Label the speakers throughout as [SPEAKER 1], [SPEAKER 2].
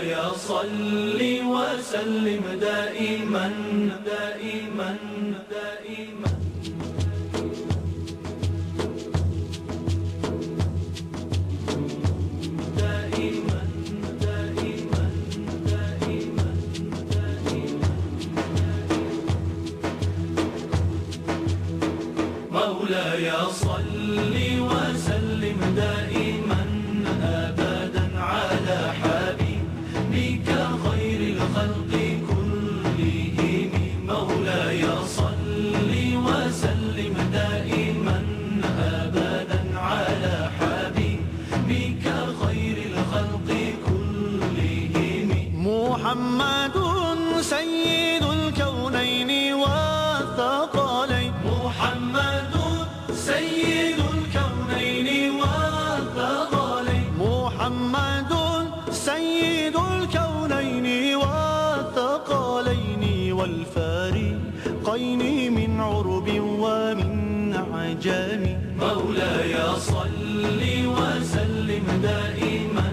[SPEAKER 1] مولاي صل وسلم دائما دائما دائما دائما دائما دائما دائما مولاي صل وسلم دائما أبدا على حبيبك خير الخلق كلهم مولاي صل وسلم دائما أبدا على حبيبك خير الخلق كلهم
[SPEAKER 2] محمد سيد الكونين والثقلين
[SPEAKER 1] محمد سيد الكونين والثقلين
[SPEAKER 2] محمد سيد الكونين والثقلين والفريقين من عرب ومن عجم
[SPEAKER 1] مولاي صل وسلم دائما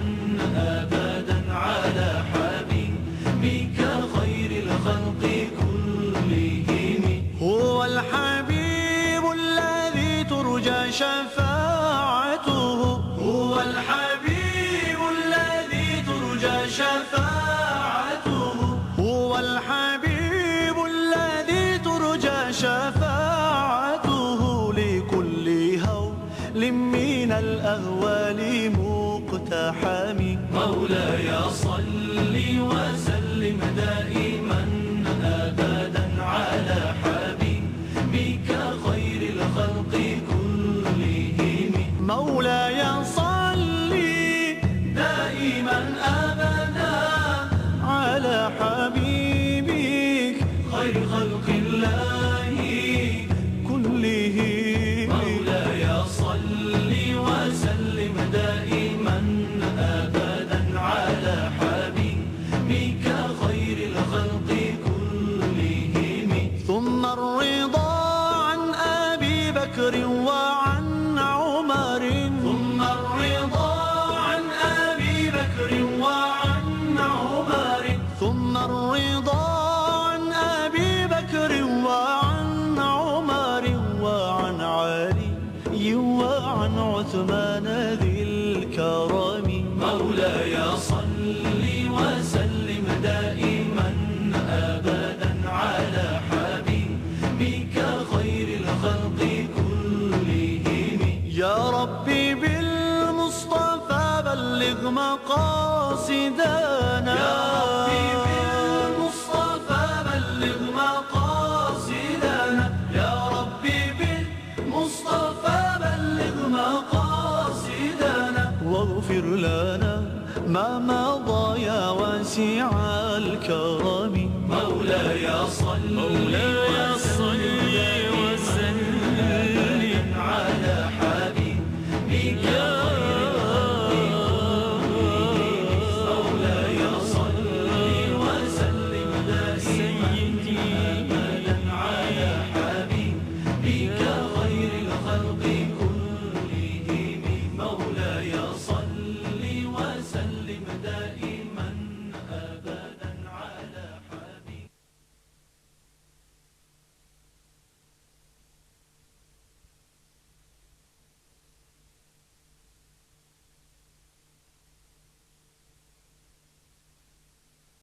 [SPEAKER 1] أبدا على حبيبك خير الخلق كلهم
[SPEAKER 2] هو الحبيب الذي ترجى شفاعته
[SPEAKER 1] هو الحبيب الذي ترجى شفاعته
[SPEAKER 2] هو الحبيب الذي ترجى شفاعته لكل هول من الأهوال مقتحم
[SPEAKER 1] مولاي صل وسلم دائما أبدا على حبيبك خير الخلق كلهم
[SPEAKER 2] مولاي صل
[SPEAKER 1] دائما أبدا
[SPEAKER 2] على حبيبك
[SPEAKER 1] خير خلق الله
[SPEAKER 2] كلهم
[SPEAKER 1] مولاي صل وسلم دائما أبدا على حبيبك خير الخلق كلهم
[SPEAKER 2] ثم الرضا عن أبي بكر وعن عمر
[SPEAKER 1] ثم الرضا عن أبي بكر وعن عمر
[SPEAKER 2] ثم الرضا عن أبي بكر وعن عمر وعن علي وعن عثمان ذي الكرم
[SPEAKER 1] مولاي صل وسلم دائما أبدا على حبيبك خير الخلق كلهم
[SPEAKER 2] يا ربي بالمصطفى بلغ مقاصدنا
[SPEAKER 1] يا ربي بالمصطفى بلغ مقاصدنا يا ربي بالمصطفى بلغ مقاصدنا
[SPEAKER 2] واغفر لنا ما مضى يا واسع الكرم
[SPEAKER 1] مولاي صل